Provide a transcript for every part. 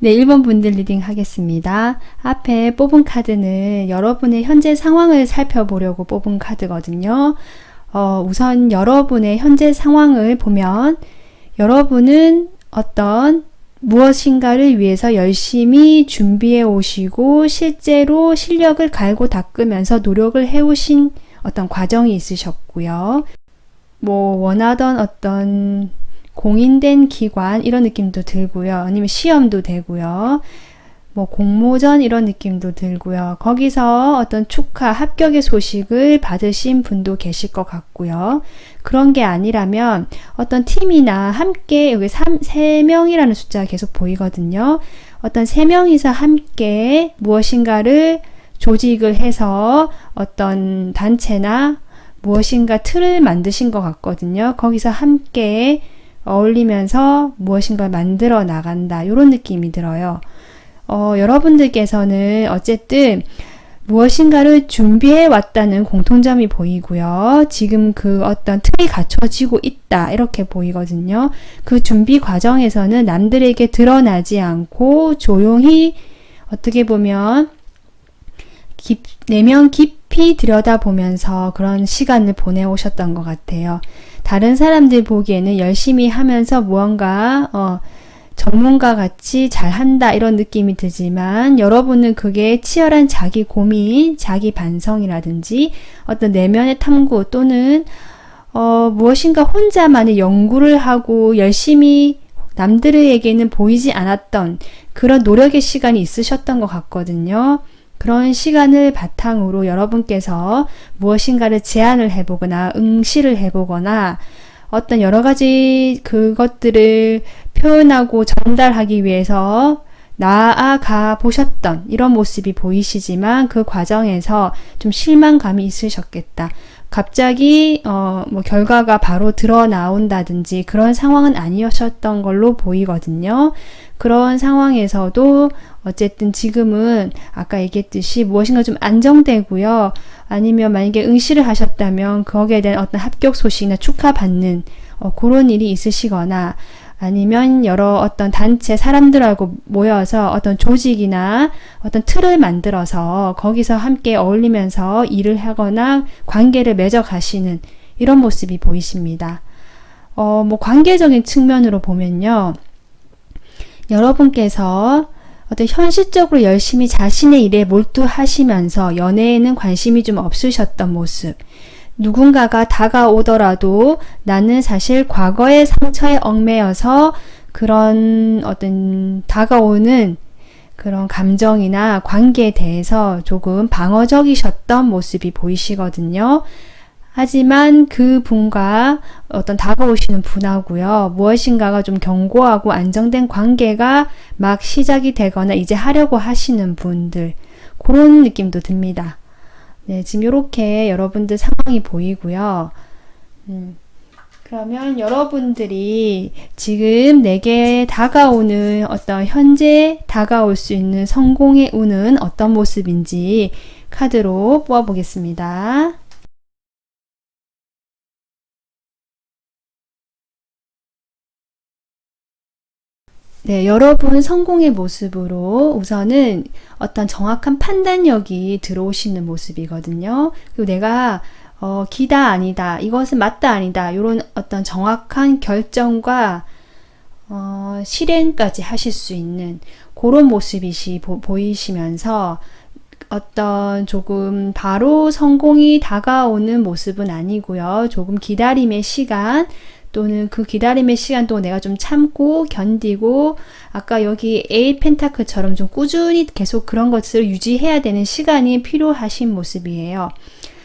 네, 1번 분들 리딩 하겠습니다. 앞에 뽑은 카드는 여러분의 현재 상황을 살펴보려고 뽑은 카드거든요. 우선 여러분의 현재 상황을 보면 여러분은 어떤 무엇인가를 위해서 열심히 준비해 오시고 실제로 실력을 갈고 닦으면서 노력을 해오신 어떤 과정이 있으셨고요. 원하던 어떤 공인된 기관 이런 느낌도 들고요. 아니면 시험도 되고요. 공모전 이런 느낌도 들고요. 거기서 어떤 축하, 합격의 소식을 받으신 분도 계실 것 같고요. 그런 게 아니라면 어떤 팀이나 함께 여기 3명이라는 숫자가 계속 보이거든요. 어떤 3명이서 함께 무엇인가를 조직을 해서 어떤 단체나 무엇인가 틀을 만드신 것 같거든요. 거기서 함께 어울리면서 무엇인가 만들어 나간다. 이런 느낌이 들어요. 여러분들께서는 어쨌든 무엇인가를 준비해 왔다는 공통점이 보이고요. 지금 그 어떤 틀이 갖춰지고 있다. 이렇게 보이거든요. 그 준비 과정에서는 남들에게 드러나지 않고 조용히 어떻게 보면 내면 깊이 들여다보면서 그런 시간을 보내오셨던 것 같아요. 다른 사람들 보기에는 열심히 하면서 무언가 전문가 같이 잘한다 이런 느낌이 들지만 여러분은 그게 치열한 자기 고민, 자기 반성이라든지 어떤 내면의 탐구 또는 무엇인가 혼자만의 연구를 하고 열심히 남들에게는 보이지 않았던 그런 노력의 시간이 있으셨던 것 같거든요. 그런 시간을 바탕으로 여러분께서 무엇인가를 제안을 해보거나 응시를 해보거나 어떤 여러 가지 그것들을 표현하고 전달하기 위해서 나아가 보셨던 이런 모습이 보이시지만 그 과정에서 좀 실망감이 있으셨겠다. 갑자기 결과가 바로 드러나온다든지 그런 상황은 아니었던 걸로 보이거든요. 그런 상황에서도 어쨌든 지금은 아까 얘기했듯이 무엇인가 좀 안정되고요. 아니면 만약에 응시를 하셨다면 거기에 대한 어떤 합격 소식이나 축하받는 그런 일이 있으시거나 아니면 여러 어떤 단체 사람들하고 모여서 어떤 조직이나 어떤 틀을 만들어서 거기서 함께 어울리면서 일을 하거나 관계를 맺어 가시는 이런 모습이 보이십니다. 관계적인 측면으로 보면요. 여러분께서 어떤 현실적으로 열심히 자신의 일에 몰두하시면서 연애에는 관심이 좀 없으셨던 모습. 누군가가 다가오더라도 나는 사실 과거의 상처에 얽매여서 그런 어떤 다가오는 그런 감정이나 관계에 대해서 조금 방어적이셨던 모습이 보이시거든요. 하지만 그 분과 어떤 다가오시는 분하고요. 무엇인가가 좀 견고하고 안정된 관계가 막 시작이 되거나 이제 하려고 하시는 분들 그런 느낌도 듭니다. 네, 지금 이렇게 여러분들 상황이 보이고요. 그러면 여러분들이 지금 내게 다가오는 어떤 현재 다가올 수 있는 성공의 운은 어떤 모습인지 카드로 뽑아보겠습니다. 네, 여러분 성공의 모습으로 우선은 어떤 정확한 판단력이 들어오시는 모습이거든요. 그리고 내가 기다 아니다, 이것은 맞다 아니다, 이런 어떤 정확한 결정과 실행까지 하실 수 있는 그런 모습이 보이시면서 어떤 조금 바로 성공이 다가오는 모습은 아니고요. 조금 기다림의 시간 또는 그 기다림의 시간 동안 내가 좀 참고 견디고 아까 여기 A 펜타클처럼 좀 꾸준히 계속 그런 것을 유지해야 되는 시간이 필요하신 모습이에요.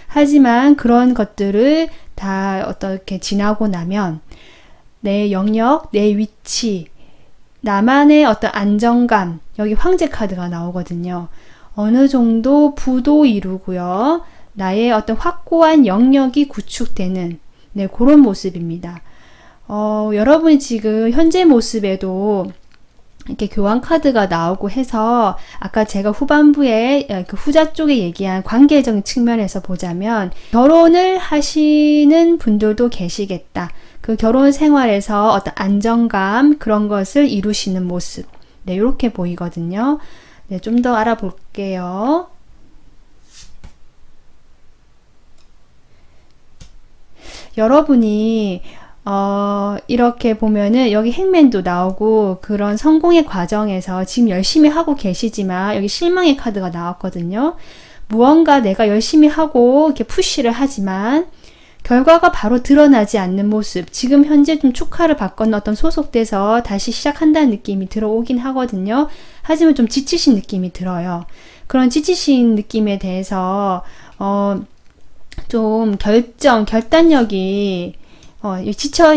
하지만 그런 것들을 다 어떻게 지나고 나면 내 영역, 내 위치, 나만의 어떤 안정감, 여기 황제 카드가 나오거든요. 어느 정도 부도 이루고요. 나의 어떤 확고한 영역이 구축되는 그런 모습입니다. 여러분이 지금 현재 모습에도 이렇게 교환 카드가 나오고 해서 아까 제가 후반부에 그 후자 쪽에 얘기한 관계적인 측면에서 보자면 결혼을 하시는 분들도 계시겠다. 그 결혼 생활에서 어떤 안정감 그런 것을 이루시는 모습. 네, 이렇게 보이거든요. 네, 좀 더 알아볼게요. 여러분이 이렇게 보면은 여기 행맨도 나오고 그런 성공의 과정에서 지금 열심히 하고 계시지만 여기 실망의 카드가 나왔거든요. 무언가 내가 열심히 하고 이렇게 푸시를 하지만 결과가 바로 드러나지 않는 모습, 지금 현재 좀 축하를 받거나 어떤 소속돼서 다시 시작한다는 느낌이 들어오긴 하거든요. 하지만 좀 지치신 느낌이 들어요. 그런 지치신 느낌에 대해서 좀 결단력이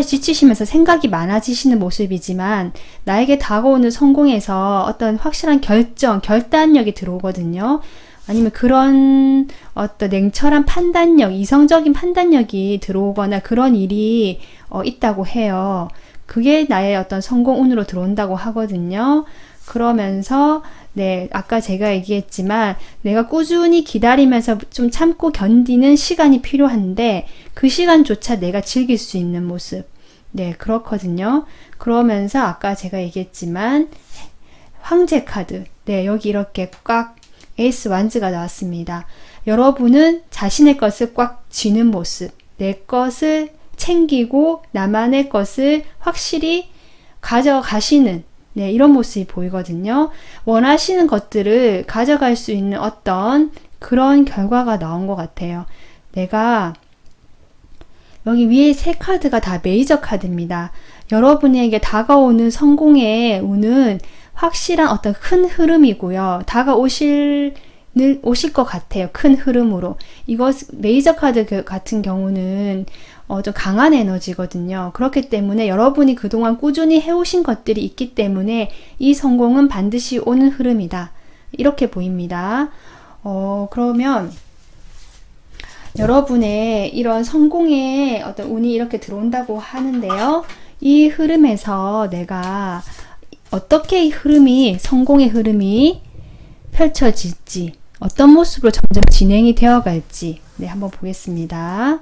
지치시면서 생각이 많아지시는 모습이지만 나에게 다가오는 성공에서 어떤 확실한 결단력이 들어오거든요. 아니면 그런 어떤 냉철한 판단력, 이성적인 판단력이 들어오거나 그런 일이 있다고 해요. 그게 나의 어떤 성공 운으로 들어온다고 하거든요. 그러면서 네, 아까 제가 얘기했지만 내가 꾸준히 기다리면서 좀 참고 견디는 시간이 필요한데 그 시간조차 내가 즐길 수 있는 모습. 네, 그렇거든요. 그러면서 아까 제가 얘기했지만 황제 카드. 네, 여기 이렇게 꽉 에이스 완즈가 나왔습니다. 여러분은 자신의 것을 꽉 쥐는 모습, 내 것을 챙기고 나만의 것을 확실히 가져가시는 네, 이런 모습이 보이거든요. 원하시는 것들을 가져갈 수 있는 어떤 그런 결과가 나온 것 같아요. 내가 여기 위에 세 카드가 다 메이저 카드입니다. 여러분에게 다가오는 성공의 운은 확실한 어떤 큰 흐름이고요. 오실 것 같아요. 큰 흐름으로. 이거 메이저 카드 같은 경우는 좀 강한 에너지거든요. 그렇기 때문에 여러분이 그동안 꾸준히 해오신 것들이 있기 때문에 이 성공은 반드시 오는 흐름이다. 이렇게 보입니다. 그러면 여러분의 이런 성공의 어떤 운이 이렇게 들어온다고 하는데요. 이 흐름에서 내가 어떻게 이 흐름이, 성공의 흐름이 펼쳐질지, 어떤 모습으로 점점 진행이 되어 갈지, 네, 한번 보겠습니다.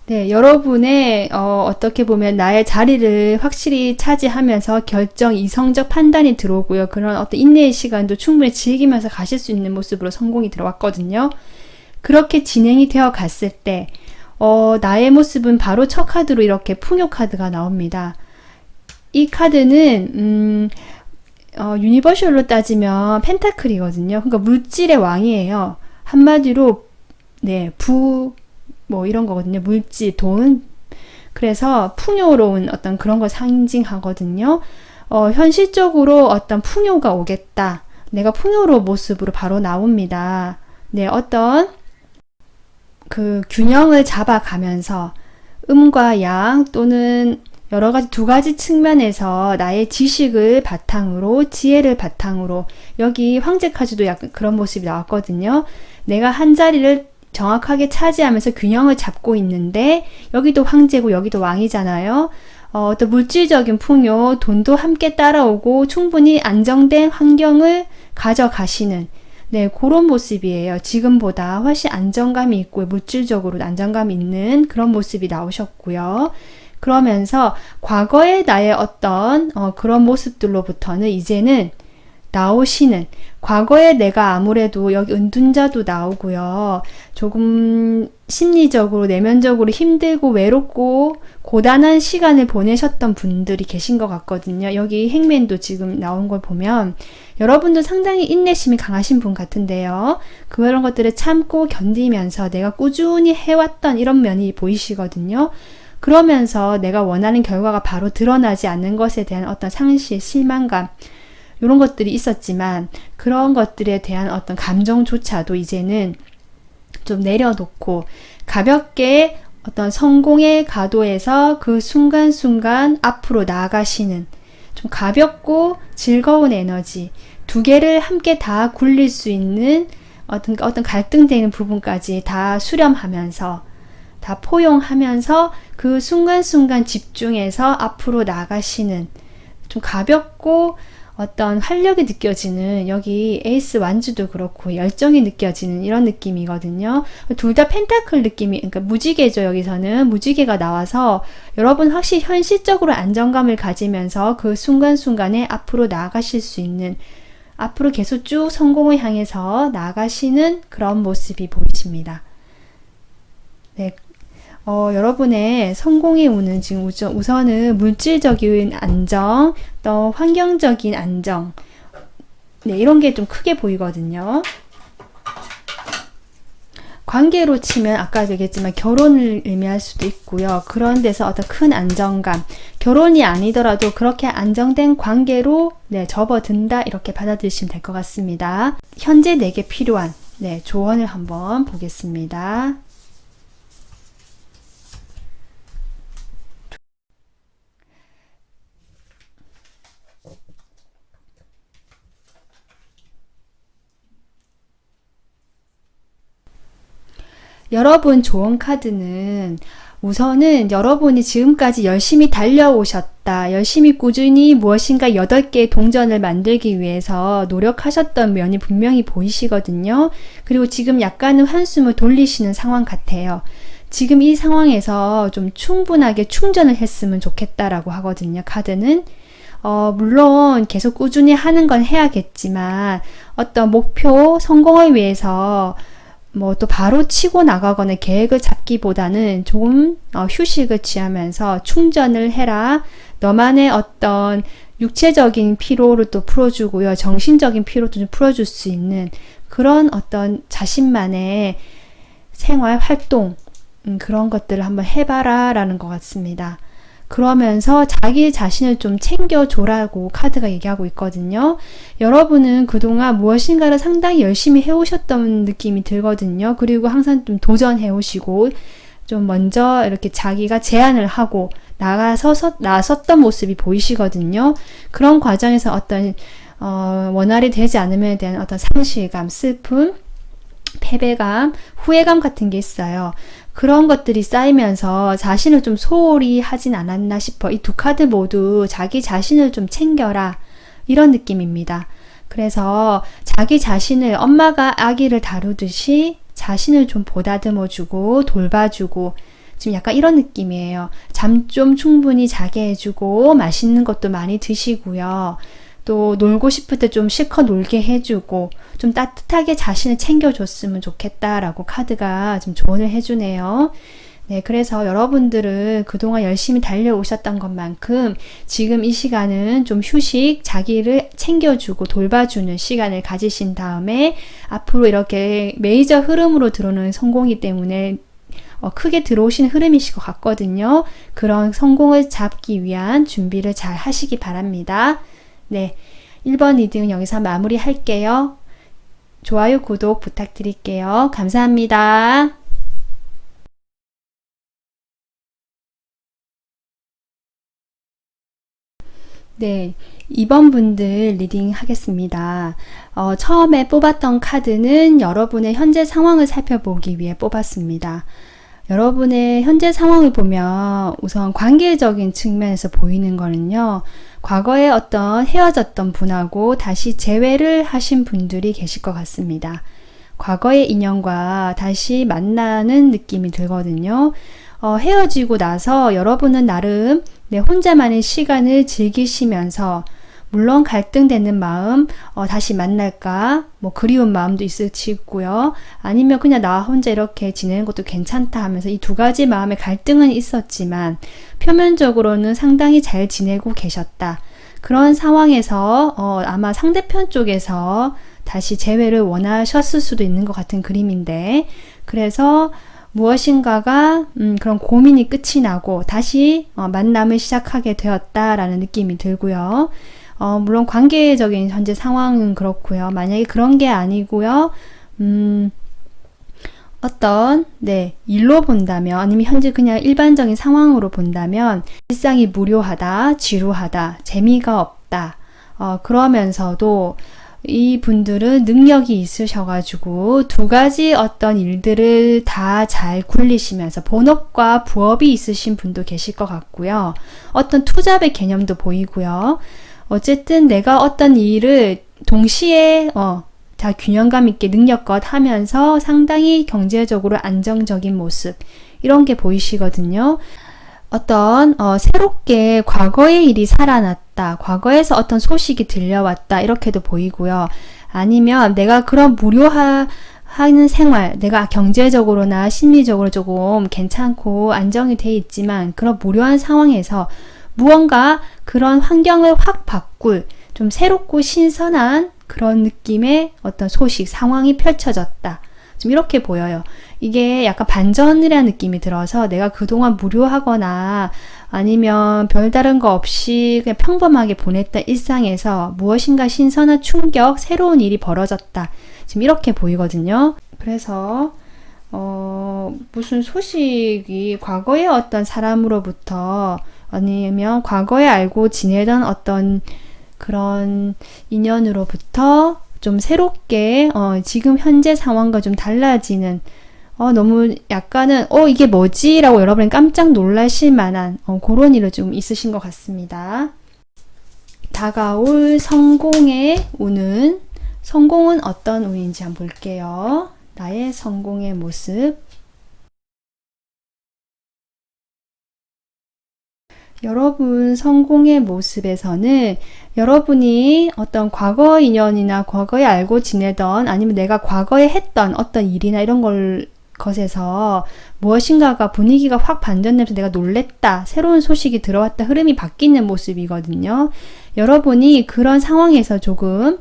네, 여러분의 어떻게 보면 나의 자리를 확실히 차지하면서 이성적 판단이 들어오고요. 그런 어떤 인내의 시간도 충분히 즐기면서 가실 수 있는 모습으로 성공이 들어왔거든요. 그렇게 진행이 되어 갔을 때 나의 모습은 바로 첫 카드로 이렇게 풍요 카드가 나옵니다. 이 카드는 유니버셜로 따지면 펜타클이거든요. 그러니까 물질의 왕이에요. 한마디로 네, 뭐 이런 거거든요. 물질, 돈. 그래서 풍요로운 어떤 그런 걸 상징하거든요. 현실적으로 어떤 풍요가 오겠다. 내가 풍요로운 모습으로 바로 나옵니다. 네, 어떤 그 균형을 잡아가면서 음과 양 또는 여러 가지 두 가지 측면에서 나의 지식을 바탕으로 지혜를 바탕으로 여기 황제 카드도 약간 그런 모습이 나왔거든요. 내가 한 자리를 정확하게 차지하면서 균형을 잡고 있는데 여기도 황제고 여기도 왕이잖아요. 어떤 물질적인 풍요, 돈도 함께 따라오고 충분히 안정된 환경을 가져가시는 네, 그런 모습이에요. 지금보다 훨씬 안정감이 있고 물질적으로 안정감이 있는 그런 모습이 나오셨고요. 그러면서 과거의 나의 어떤 그런 모습들로부터는 이제는 나오시는 과거에 내가 아무래도 여기 은둔자도 나오고요. 조금 심리적으로 내면적으로 힘들고 외롭고 고단한 시간을 보내셨던 분들이 계신 것 같거든요. 여기 행맨도 지금 나온 걸 보면 여러분도 상당히 인내심이 강하신 분 같은데요. 그런 것들을 참고 견디면서 내가 꾸준히 해왔던 이런 면이 보이시거든요. 그러면서 내가 원하는 결과가 바로 드러나지 않는 것에 대한 어떤 상실, 실망감 이런 것들이 있었지만 그런 것들에 대한 어떤 감정조차도 이제는 좀 내려놓고 가볍게 어떤 성공의 가도에서 그 순간순간 앞으로 나아가시는 좀 가볍고 즐거운 에너지 두 개를 함께 다 굴릴 수 있는 어떤 갈등되는 부분까지 다 수렴하면서 다 포용하면서 그 순간순간 집중해서 앞으로 나가시는 좀 가볍고 어떤 활력이 느껴지는, 여기 에이스 완주도 그렇고 열정이 느껴지는 이런 느낌이거든요. 둘 다 펜타클 느낌이, 그러니까 무지개죠. 여기서는 무지개가 나와서 여러분 확실히 현실적으로 안정감을 가지면서 그 순간순간에 앞으로 나아가실 수 있는, 앞으로 계속 쭉 성공을 향해서 나아가시는 그런 모습이 보이십니다. 네. 여러분의 성공의 운은 지금 우선은 물질적인 안정, 또 환경적인 안정, 네, 이런 게 좀 크게 보이거든요. 관계로 치면 아까 얘기했지만 결혼을 의미할 수도 있고요. 그런 데서 어떤 큰 안정감, 결혼이 아니더라도 그렇게 안정된 관계로 네, 접어든다, 이렇게 받아들이시면 될 것 같습니다. 현재 내게 필요한 네, 조언을 한번 보겠습니다. 여러분 조언 카드는 우선은 여러분이 지금까지 열심히 달려오셨다, 열심히 꾸준히 무엇인가 8개의 동전을 만들기 위해서 노력하셨던 면이 분명히 보이시거든요. 그리고 지금 약간은 한숨을 돌리시는 상황 같아요. 지금 이 상황에서 좀 충분하게 충전을 했으면 좋겠다라고 하거든요. 카드는 물론 계속 꾸준히 하는 건 해야겠지만 어떤 목표 성공을 위해서 뭐 또 바로 치고 나가거나 계획을 잡기보다는 조금 휴식을 취하면서 충전을 해라. 너만의 어떤 육체적인 피로를 또 풀어주고요. 정신적인 피로도 좀 풀어줄 수 있는 그런 어떤 자신만의 생활 활동, 그런 것들을 한번 해봐라 라는 것 같습니다. 그러면서 자기 자신을 좀 챙겨줘라고 카드가 얘기하고 있거든요. 여러분은 그동안 무엇인가를 상당히 열심히 해오셨던 느낌이 들거든요. 그리고 항상 좀 도전해오시고 좀 먼저 이렇게 자기가 제안을 하고 나섰던 모습이 보이시거든요. 그런 과정에서 어떤 원활히 되지 않음에 대한 어떤 상실감, 슬픔, 패배감, 후회감 같은 게 있어요. 그런 것들이 쌓이면서 자신을 좀 소홀히 하진 않았나 싶어. 이 두 카드 모두 자기 자신을 좀 챙겨라, 이런 느낌입니다. 그래서 자기 자신을 엄마가 아기를 다루듯이 자신을 좀 보다듬어주고 돌봐주고, 지금 약간 이런 느낌이에요. 잠 좀 충분히 자게 해주고 맛있는 것도 많이 드시고요. 또 놀고 싶을 때 좀 실컷 놀게 해주고 좀 따뜻하게 자신을 챙겨줬으면 좋겠다라고 카드가 좀 조언을 해주네요. 네, 그래서 여러분들은 그동안 열심히 달려오셨던 것만큼 지금 이 시간은 좀 휴식, 자기를 챙겨주고 돌봐주는 시간을 가지신 다음에 앞으로 이렇게 메이저 흐름으로 들어오는 성공이기 때문에 크게 들어오신 흐름이실 것 같거든요. 그런 성공을 잡기 위한 준비를 잘 하시기 바랍니다. 네, 1번 리딩은 여기서 마무리 할게요. 좋아요, 구독 부탁드릴게요. 감사합니다. 네, 2번 분들 리딩 하겠습니다. 처음에 뽑았던 카드는 여러분의 현재 상황을 살펴보기 위해 뽑았습니다. 여러분의 현재 상황을 보면 우선 관계적인 측면에서 보이는 거는요, 과거에 어떤 헤어졌던 분하고 다시 재회를 하신 분들이 계실 것 같습니다. 과거의 인연과 다시 만나는 느낌이 들거든요. 헤어지고 나서 여러분은 나름 혼자만의 시간을 즐기시면서, 물론 갈등되는 마음, 다시 만날까, 뭐 그리운 마음도 있으시고요. 아니면 그냥 나 혼자 이렇게 지내는 것도 괜찮다 하면서 이 두 가지 마음의 갈등은 있었지만 표면적으로는 상당히 잘 지내고 계셨다. 그런 상황에서 아마 상대편 쪽에서 다시 재회를 원하셨을 수도 있는 것 같은 그림인데, 그래서 무엇인가가 그런 고민이 끝이 나고 다시 만남을 시작하게 되었다라는 느낌이 들고요. 물론 관계적인 현재 상황은 그렇고요. 만약에 그런 게 아니고요. 어떤 일로 본다면, 아니면 현재 그냥 일반적인 상황으로 본다면 일상이 무료하다, 지루하다, 재미가 없다. 그러면서도 이 분들은 능력이 있으셔가지고 두 가지 어떤 일들을 다 잘 굴리시면서 본업과 부업이 있으신 분도 계실 것 같고요. 어떤 투잡의 개념도 보이고요. 어쨌든 내가 어떤 일을 동시에 자 균형감 있게 능력껏 하면서 상당히 경제적으로 안정적인 모습 이런 게 보이시거든요. 어떤 새롭게 과거의 일이 살아났다. 과거에서 어떤 소식이 들려왔다. 이렇게도 보이고요. 아니면 내가 그런 무료하는 생활, 내가 경제적으로나 심리적으로 조금 괜찮고 안정이 돼 있지만 그런 무료한 상황에서 무언가 그런 환경을 확 바꿀 좀 새롭고 신선한 그런 느낌의 어떤 소식, 상황이 펼쳐졌다. 좀 이렇게 보여요. 이게 약간 반전이라는 느낌이 들어서 내가 그동안 무료하거나 아니면 별다른 거 없이 그냥 평범하게 보냈던 일상에서 무엇인가 신선한 충격, 새로운 일이 벌어졌다. 지금 이렇게 보이거든요. 그래서 무슨 소식이 과거의 어떤 사람으로부터 아니면 과거에 알고 지내던 어떤 그런 인연으로부터 좀 새롭게 지금 현재 상황과 좀 달라지는 너무 약간은 이게 뭐지? 라고 여러분이 깜짝 놀라실 만한 그런 일이 좀 있으신 것 같습니다. 다가올 성공의 운은 성공은 어떤 운인지 한번 볼게요. 나의 성공의 모습. 여러분 성공의 모습에서는 여러분이 어떤 과거 인연이나 과거에 알고 지내던 아니면 내가 과거에 했던 어떤 일이나 이런 것에서 무엇인가가 분위기가 확 반전되면서 내가 놀랬다. 새로운 소식이 들어왔다. 흐름이 바뀌는 모습이거든요. 여러분이 그런 상황에서 조금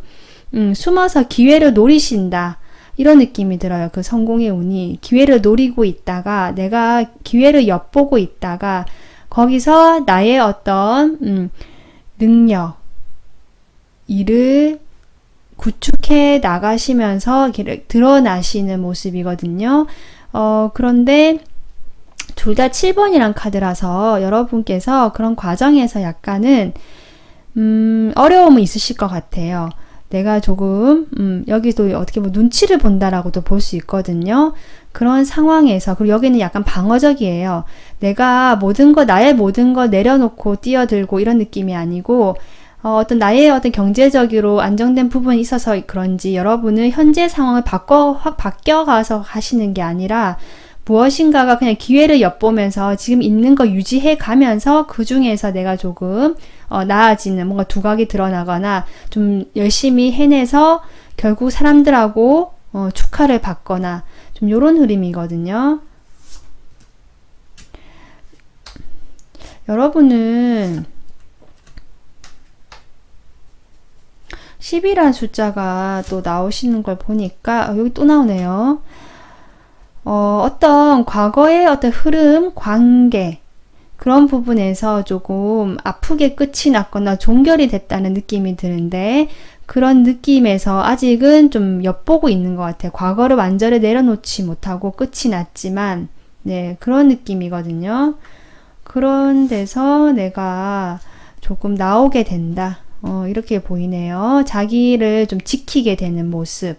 숨어서 기회를 노리신다. 이런 느낌이 들어요. 그 성공의 운이 기회를 노리고 있다가 내가 기회를 엿보고 있다가 거기서 나의 어떤 능력, 일을 구축해 나가시면서 드러나시는 모습이거든요. 그런데 둘 다 7번이란 카드라서 여러분께서 그런 과정에서 약간은 어려움은 있으실 것 같아요. 내가 조금 여기도 어떻게 보면 눈치를 본다라고도 볼 수 있거든요. 그런 상황에서 그리고 여기는 약간 방어적이에요. 내가 나의 모든 거 내려놓고 뛰어들고 이런 느낌이 아니고 어떤 나의 어떤 경제적으로 안정된 부분이 있어서 그런지 여러분은 현재 상황을 확 바뀌어가서 하시는 게 아니라 무엇인가가 그냥 기회를 엿보면서 지금 있는 거 유지해 가면서 그 중에서 내가 조금 나아지는 뭔가 두각이 드러나거나 좀 열심히 해내서 결국 사람들하고 축하를 받거나 좀 요런 흐름이거든요. 여러분은 10이라는 숫자가 또 나오시는 걸 보니까 여기 또 나오네요. 어떤 과거의 어떤 흐름, 관계 그런 부분에서 조금 아프게 끝이 났거나 종결이 됐다는 느낌이 드는데 그런 느낌에서 아직은 좀 엿보고 있는 것 같아요. 과거를 완전히 내려놓지 못하고 끝이 났지만 네 그런 느낌이거든요. 그런 데서 내가 조금 나오게 된다. 이렇게 보이네요. 자기를 좀 지키게 되는 모습.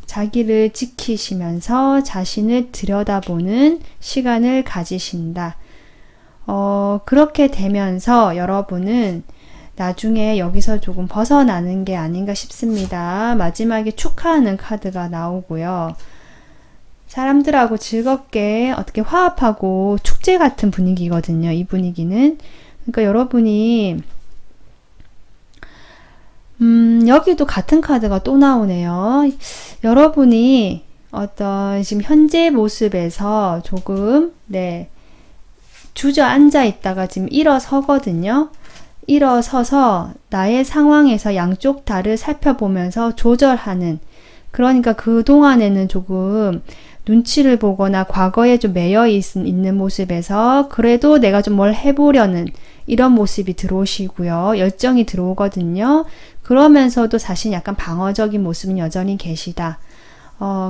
자기를 지키시면서 자신을 들여다보는 시간을 가지신다. 그렇게 되면서 여러분은 나중에 여기서 조금 벗어나는 게 아닌가 싶습니다. 마지막에 축하하는 카드가 나오고요. 사람들하고 즐겁게 어떻게 화합하고 축제 같은 분위기거든요. 이 분위기는. 그러니까 여러분이 여기도 같은 카드가 또 나오네요. 여러분이 어떤 지금 현재 모습에서 조금 주저앉아 있다가 지금 일어서거든요. 일어서서 나의 상황에서 양쪽 달을 살펴보면서 조절하는 그러니까 그동안에는 조금 눈치를 보거나 과거에 좀 매여 있는 모습에서 그래도 내가 좀 뭘 해보려는 이런 모습이 들어오시고요. 열정이 들어오거든요. 그러면서도 사실 약간 방어적인 모습은 여전히 계시다.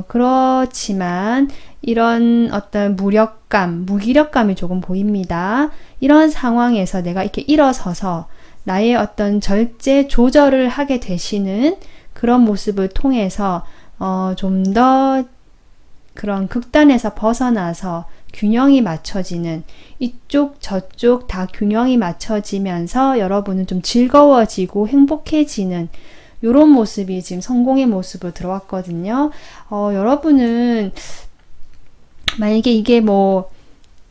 그렇지만 이런 어떤 무기력감이 조금 보입니다. 이런 상황에서 내가 이렇게 일어서서 나의 어떤 절제 조절을 하게 되시는 그런 모습을 통해서 좀 더 그런 극단에서 벗어나서 균형이 맞춰지는, 이쪽 저쪽 다 균형이 맞춰지면서 여러분은 좀 즐거워지고 행복해지는 요런 모습이 지금 성공의 모습으로 들어왔거든요. 여러분은 만약에 이게 뭐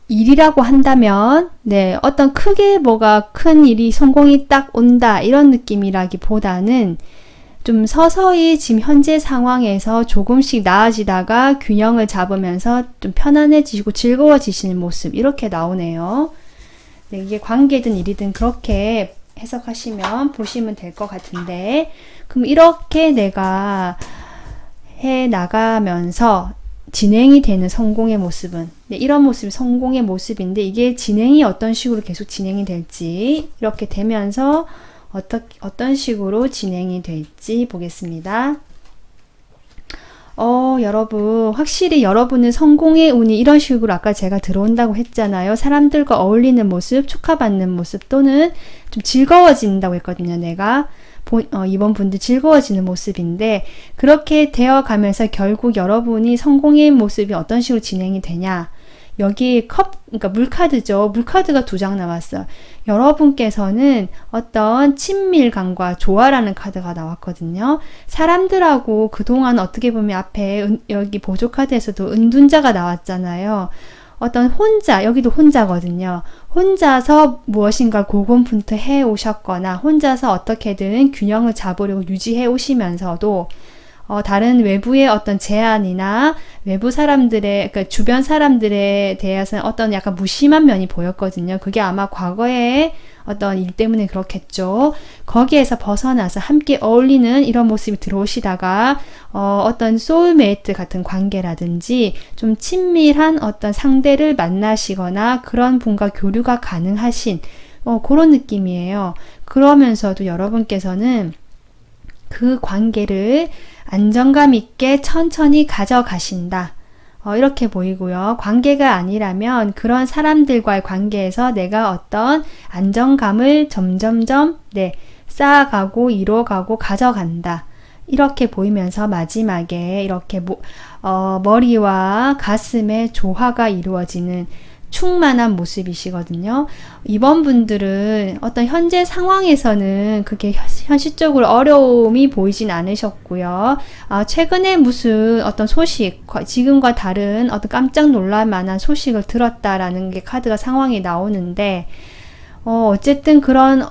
일이라고 한다면 네, 어떤 크게 뭐가 큰 일이 성공이 딱 온다 이런 느낌이라기보다는 좀 서서히 지금 현재 상황에서 조금씩 나아지다가 균형을 잡으면서 좀 편안해지시고 즐거워지시는 모습 이렇게 나오네요. 네, 이게 관계든 일이든 그렇게 해석하시면 보시면 될 것 같은데, 그럼 이렇게 내가 해 나가면서 진행이 되는 성공의 모습은, 네, 이런 모습이 성공의 모습인데 이게 진행이 어떤 식으로 계속 진행이 될지, 이렇게 되면서 어떤 식으로 진행이 될지 보겠습니다. 여러분, 확실히 여러분은 성공의 운이 이런 식으로 아까 제가 들어온다고 했잖아요. 사람들과 어울리는 모습, 축하받는 모습 또는 좀 즐거워진다고 했거든요. 내가 이번 분들 즐거워지는 모습인데, 그렇게 되어 가면서 결국 여러분이 성공의 모습이 어떤 식으로 진행이 되냐. 여기 그러니까 물카드죠. 물카드가 2장 나왔어요. 여러분께서는 어떤 친밀감과 조화라는 카드가 나왔거든요. 사람들하고 그동안 어떻게 보면 앞에 여기 보조카드에서도 은둔자가 나왔잖아요. 어떤 혼자, 여기도 혼자거든요. 혼자서 무엇인가 고군분투해 오셨거나 혼자서 어떻게든 균형을 잡으려고 유지해 오시면서도 다른 외부의 어떤 제안이나 외부 사람들의, 그러니까 주변 사람들에 대해서는 어떤 약간 무심한 면이 보였거든요. 그게 아마 과거의 어떤 일 때문에 그렇겠죠. 거기에서 벗어나서 함께 어울리는 이런 모습이 들어오시다가 어떤 소울메이트 같은 관계라든지 좀 친밀한 어떤 상대를 만나시거나 그런 분과 교류가 가능하신 그런 느낌이에요. 그러면서도 여러분께서는 그 관계를 안정감 있게 천천히 가져가신다. 이렇게 보이고요. 관계가 아니라면 그런 사람들과의 관계에서 내가 어떤 안정감을 점점점 쌓아가고 이뤄가고 가져간다. 이렇게 보이면서 마지막에 이렇게 머리와 가슴의 조화가 이루어지는 충만한 모습이시거든요. 이번 분들은 어떤 현재 상황에서는 그게 현실적으로 어려움이 보이진 않으셨고요. 최근에 무슨 어떤 소식, 지금과 다른 어떤 깜짝 놀랄 만한 소식을 들었다라는 게 카드가 상황이 나오는데, 어쨌든 그런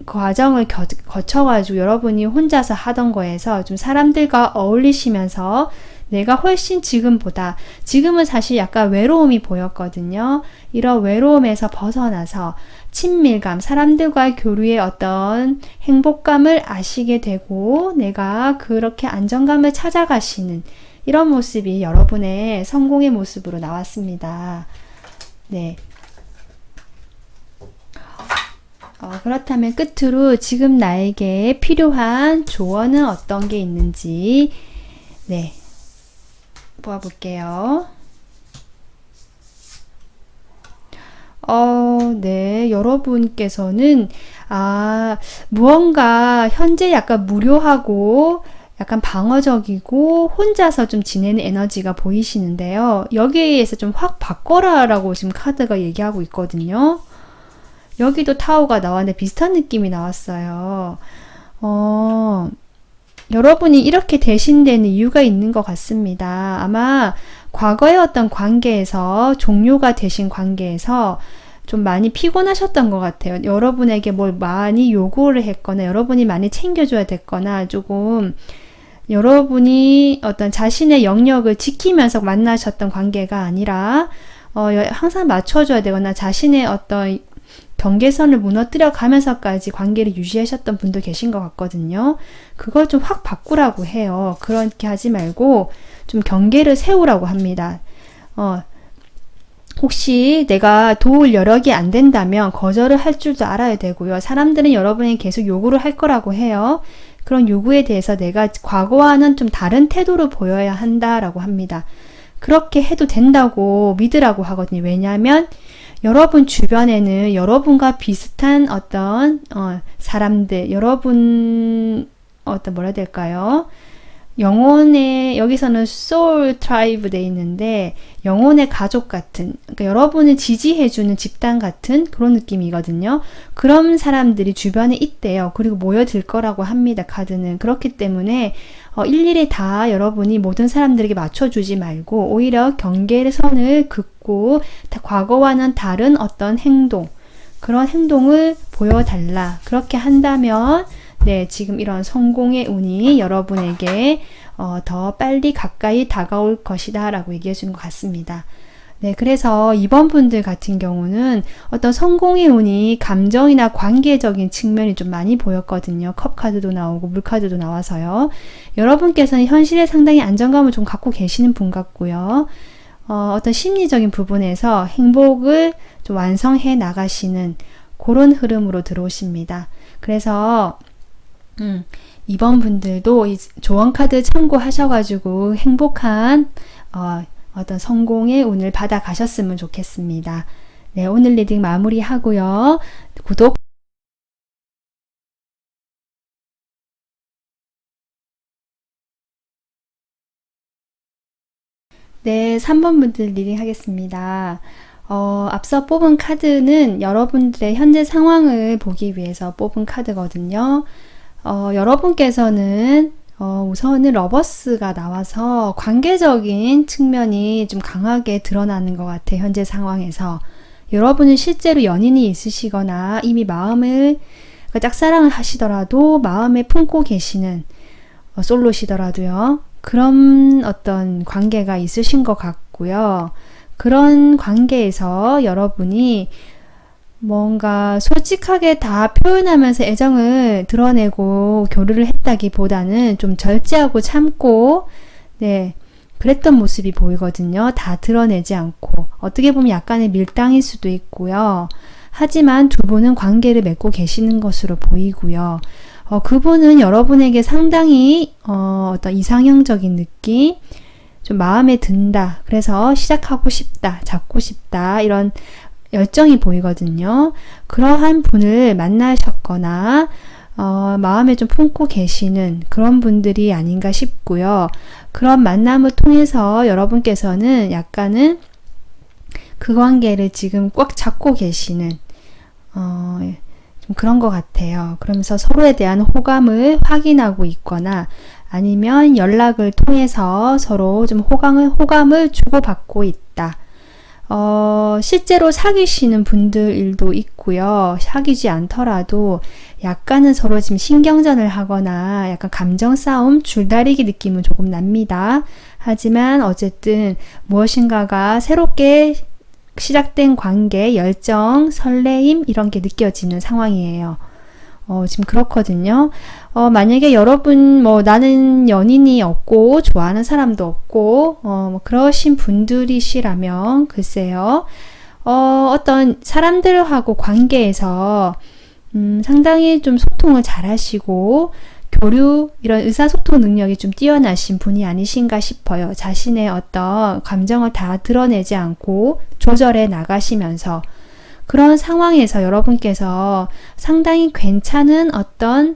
과정을 거쳐가지고 여러분이 혼자서 하던 거에서 좀 사람들과 어울리시면서 내가 훨씬 지금은 사실 약간 외로움이 보였거든요. 이런 외로움에서 벗어나서 친밀감, 사람들과의 교류의 어떤 행복감을 아시게 되고 내가 그렇게 안정감을 찾아가시는 이런 모습이 여러분의 성공의 모습으로 나왔습니다. 네. 그렇다면 끝으로 지금 나에게 필요한 조언은 어떤 게 있는지 보아볼게요. 여러분께서는 무언가 현재 약간 무료하고 약간 방어적이고 혼자서 좀 지내는 에너지가 보이시는데요. 여기에서 좀 확 바꿔라 라고 지금 카드가 얘기하고 있거든요. 여기도 타오가 나왔는데 비슷한 느낌이 나왔어요. 여러분이 이렇게 되신데는 이유가 있는 것 같습니다. 아마 과거의 어떤 관계에서 종료가 되신 관계에서 좀 많이 피곤하셨던 것 같아요. 여러분에게 뭘 많이 요구를 했거나 여러분이 많이 챙겨줘야 됐거나 조금 여러분이 어떤 자신의 영역을 지키면서 만나셨던 관계가 아니라 항상 맞춰줘야 되거나 자신의 어떤 경계선을 무너뜨려 가면서까지 관계를 유지하셨던 분도 계신 것 같거든요. 그걸 좀 확 바꾸라고 해요. 그렇게 하지 말고 좀 경계를 세우라고 합니다. 혹시 내가 도울 여력이 안 된다면 거절을 할 줄도 알아야 되고요. 사람들은 여러분이 계속 요구를 할 거라고 해요. 그런 요구에 대해서 내가 과거와는 좀 다른 태도를 보여야 한다라고 합니다. 그렇게 해도 된다고 믿으라고 하거든요. 왜냐하면 여러분 주변에는 여러분과 비슷한 어떤 사람들, 여러분 뭐라 해야 될까요? 영혼의, 여기서는 soul tribe 돼 있는데 영혼의 가족 같은, 그러니까 여러분을 지지해주는 집단 같은 그런 느낌이거든요. 그런 사람들이 주변에 있대요. 그리고 모여들 거라고 합니다. 카드는. 그렇기 때문에 일일이 다 여러분이 모든 사람들에게 맞춰주지 말고 오히려 경계선을 긋고 과거와는 다른 어떤 행동, 그런 행동을 보여달라. 그렇게 한다면 네, 지금 이런 성공의 운이 여러분에게 더 빨리 가까이 다가올 것이다 라고 얘기해 주는 것 같습니다. 네, 그래서 이번 분들 같은 경우는 어떤 성공의 운이 감정이나 관계적인 측면이 좀 많이 보였거든요. 컵 카드도 나오고 물 카드도 나와서요. 여러분께서는 현실에 상당히 안정감을 좀 갖고 계시는 분 같고요. 어떤 심리적인 부분에서 행복을 좀 완성해 나가시는 그런 흐름으로 들어오십니다. 그래서 이번 분들도 이 조언 카드 참고하셔가지고 행복한 어떤 성공의 운을 받아 가셨으면 좋겠습니다. 네, 오늘 리딩 마무리하고요. 구독 네, 3번 분들 리딩 하겠습니다. 앞서 뽑은 카드는 여러분들의 현재 상황을 보기 위해서 뽑은 카드거든요. 여러분께서는 우선은 러버스가 나와서 관계적인 측면이 좀 강하게 드러나는 것 같아요. 현재 상황에서. 여러분은 실제로 연인이 있으시거나 이미 마음을 짝사랑을 하시더라도 마음에 품고 계시는 솔로시더라도요. 그런 어떤 관계가 있으신 것 같고요. 그런 관계에서 여러분이 뭔가 솔직하게 다 표현하면서 애정을 드러내고 교류를 했다기보다는 좀 절제하고 참고 네, 그랬던 모습이 보이거든요. 다 드러내지 않고 어떻게 보면 약간의 밀당일 수도 있고요. 하지만 두 분은 관계를 맺고 계시는 것으로 보이고요. 그분은 여러분에게 상당히 어떤 이상형적인 느낌, 좀 마음에 든다. 그래서 시작하고 싶다, 잡고 싶다 이런 열정이 보이거든요. 그러한 분을 만나셨거나 마음에 좀 품고 계시는 그런 분들이 아닌가 싶고요. 그런 만남을 통해서 여러분께서는 약간은 그 관계를 지금 꽉 잡고 계시는 좀 그런 것 같아요. 그러면서 서로에 대한 호감을 확인하고 있거나 아니면 연락을 통해서 서로 좀 호감을 주고받고 있다. 실제로 사귀시는 분들도 있고요. 사귀지 않더라도 약간은 서로 지금 신경전을 하거나 약간 감정 싸움, 줄다리기 느낌은 조금 납니다. 하지만 어쨌든 무엇인가가 새롭게 시작된 관계, 열정, 설레임 이런 게 느껴지는 상황이에요. 지금 그렇거든요. 만약에 여러분 나는 연인이 없고 좋아하는 사람도 없고 그러신 분들이시라면 글쎄요. 어떤 사람들하고 관계에서 상당히 좀 소통을 잘 하시고 교류, 이런 의사소통 능력이 좀 뛰어나신 분이 아니신가 싶어요. 자신의 어떤 감정을 다 드러내지 않고 조절해 나가시면서 그런 상황에서 여러분께서 상당히 괜찮은 어떤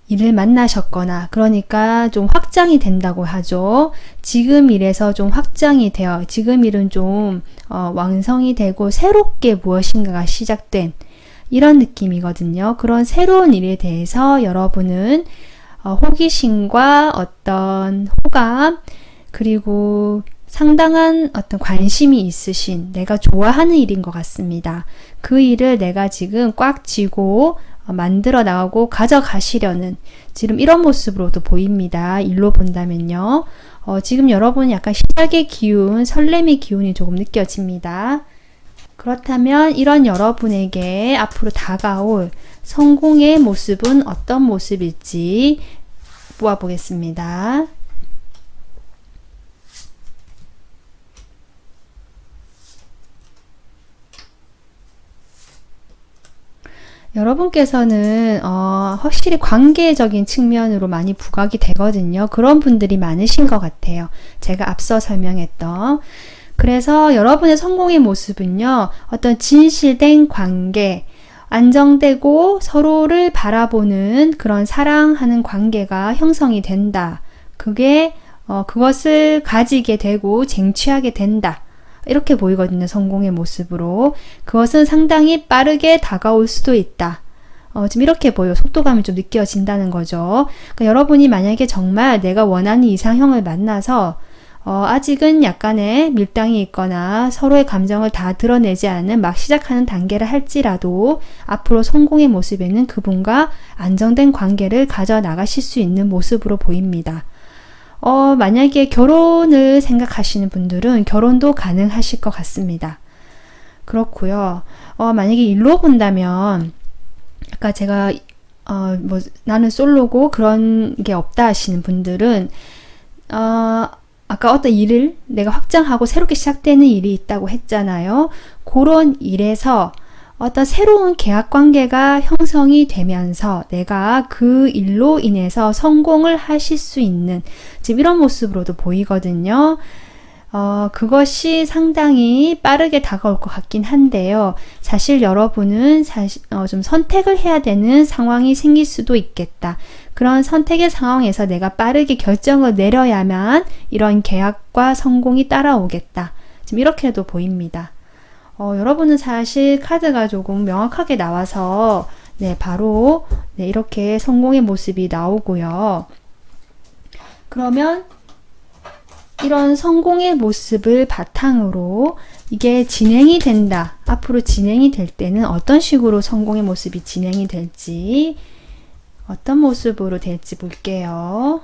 일을 만나셨거나 그러니까 좀 확장이 된다고 하죠. 지금 일에서 좀 확장이 되어 지금 일은 좀 완성이 되고 새롭게 무엇인가가 시작된 이런 느낌이거든요. 그런 새로운 일에 대해서 여러분은 호기심과 어떤 호감 그리고 상당한 어떤 관심이 있으신 내가 좋아하는 일인 것 같습니다. 그 일을 내가 지금 꽉 쥐고 만들어 나가고 가져가시려는 지금 이런 모습으로도 보입니다. 일로 본다면요. 지금 여러분 약간 시작의 기운, 설렘의 기운이 조금 느껴집니다. 그렇다면 이런 여러분에게 앞으로 다가올 성공의 모습은 어떤 모습일지 보아보겠습니다. 여러분께서는 확실히 관계적인 측면으로 많이 부각이 되거든요. 그런 분들이 많으신 것 같아요. 제가 앞서 설명했던. 그래서 여러분의 성공의 모습은요. 어떤 진실된 관계, 안정되고 서로를 바라보는 그런 사랑하는 관계가 형성이 된다. 그것을 가지게 되고 쟁취하게 된다. 이렇게 보이거든요. 성공의 모습으로. 그것은 상당히 빠르게 다가올 수도 있다. 지금 이렇게 보여. 속도감이 좀 느껴진다는 거죠. 그러니까 여러분이 만약에 정말 내가 원하는 이상형을 만나서 아직은 약간의 밀당이 있거나 서로의 감정을 다 드러내지 않은 막 시작하는 단계를 할지라도 앞으로 성공의 모습에는 그분과 안정된 관계를 가져나가실 수 있는 모습으로 보입니다. 만약에 결혼을 생각하시는 분들은 결혼도 가능하실 것 같습니다. 그렇고요. 만약에 일로 본다면 아까 제가 나는 솔로고 그런 게 없다 하시는 분들은 아까 어떤 일을 내가 확장하고 새롭게 시작되는 일이 있다고 했잖아요. 그런 일에서 어떤 새로운 계약 관계가 형성이 되면서 내가 그 일로 인해서 성공을 하실 수 있는 지금 이런 모습으로도 보이거든요. 그것이 상당히 빠르게 다가올 것 같긴 한데요. 사실 여러분은 좀 선택을 해야 되는 상황이 생길 수도 있겠다. 그런 선택의 상황에서 내가 빠르게 결정을 내려야만 이런 계약과 성공이 따라오겠다. 지금 이렇게도 보입니다. 여러분은 사실 카드가 조금 명확하게 나와서 바로 이렇게 성공의 모습이 나오고요. 그러면 이런 성공의 모습을 바탕으로 이게 진행이 된다. 앞으로 진행이 될 때는 어떤 식으로 성공의 모습이 진행이 될지, 어떤 모습으로 될지 볼게요.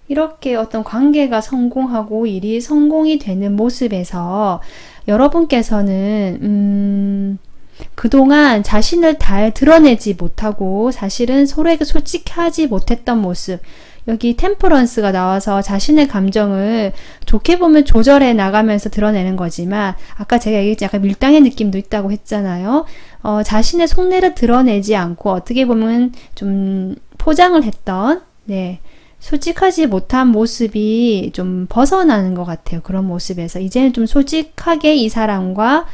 이렇게 어떤 관계가 성공하고 일이 성공이 되는 모습에서 여러분께서는 그동안 자신을 잘 드러내지 못하고 사실은 서로에게 솔직하지 못했던 모습, 여기 템퍼런스가 나와서 자신의 감정을 좋게 보면 조절해 나가면서 드러내는 거지만 아까 제가 얘기했지 약간 밀당의 느낌도 있다고 했잖아요. 자신의 속내를 드러내지 않고 어떻게 보면 좀 포장을 했던 솔직하지 못한 모습이 좀 벗어나는 것 같아요. 그런 모습에서 이제는 좀 솔직하게 이 사람과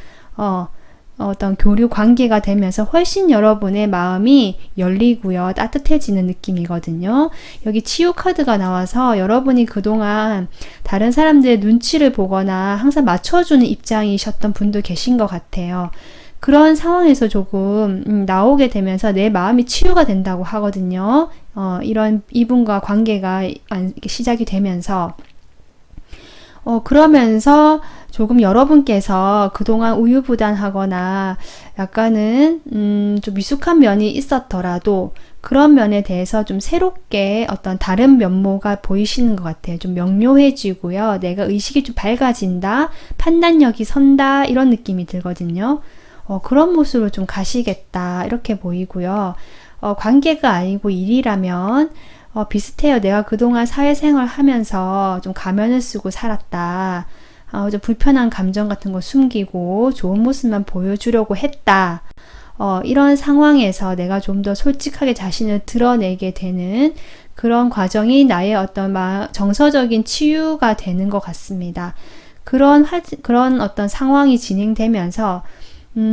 어떤 교류 관계가 되면서 훨씬 여러분의 마음이 열리고요. 따뜻해지는 느낌이거든요. 여기 치유 카드가 나와서 여러분이 그동안 다른 사람들의 눈치를 보거나 항상 맞춰주는 입장이셨던 분도 계신 것 같아요. 그런 상황에서 조금 나오게 되면서 내 마음이 치유가 된다고 하거든요. 이런 이분과 관계가 시작이 되면서 그러면서 조금 여러분께서 그동안 우유부단하거나 약간은 좀 미숙한 면이 있었더라도 그런 면에 대해서 좀 새롭게 어떤 다른 면모가 보이시는 것 같아요. 좀 명료해지고요. 내가 의식이 좀 밝아진다, 판단력이 선다 이런 느낌이 들거든요. 그런 모습으로 좀 가시겠다 이렇게 보이고요. 관계가 아니고 일이라면 비슷해요. 내가 그동안 사회생활 하면서 좀 가면을 쓰고 살았다. 좀 불편한 감정 같은 거 숨기고 좋은 모습만 보여주려고 했다. 이런 상황에서 내가 좀 더 솔직하게 자신을 드러내게 되는 그런 과정이 나의 어떤 정서적인 치유가 되는 것 같습니다. 그런 어떤 상황이 진행되면서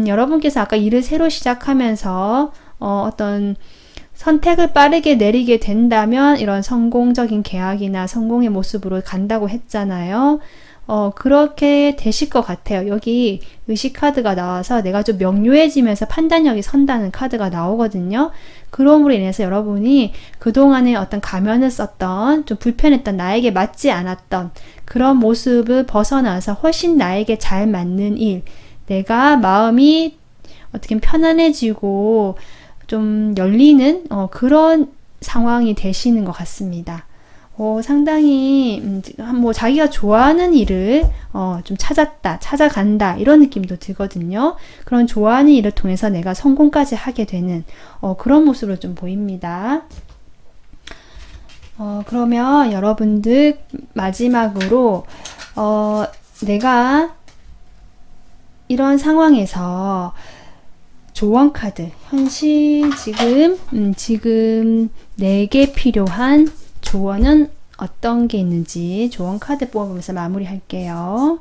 여러분께서 아까 일을 새로 시작하면서 어떤 선택을 빠르게 내리게 된다면 이런 성공적인 계약이나 성공의 모습으로 간다고 했잖아요. 그렇게 되실 것 같아요. 여기 의식 카드가 나와서 내가 좀 명료해지면서 판단력이 선다는 카드가 나오거든요. 그럼으로 인해서 여러분이 그동안에 어떤 가면을 썼던 좀 불편했던 나에게 맞지 않았던 그런 모습을 벗어나서 훨씬 나에게 잘 맞는 일, 내가 마음이 어떻게 편안해지고 좀 열리는 그런 상황이 되시는 것 같습니다. 상당히 자기가 좋아하는 일을 좀 찾아간다 이런 느낌도 들거든요. 그런 좋아하는 일을 통해서 내가 성공까지 하게 되는 그런 모습으로 좀 보입니다. 그러면 여러분들 마지막으로 내가 이런 상황에서 조언 카드, 현실 지금 내게 필요한 조언은 어떤 게 있는지 조언 카드 뽑아보면서 마무리할게요.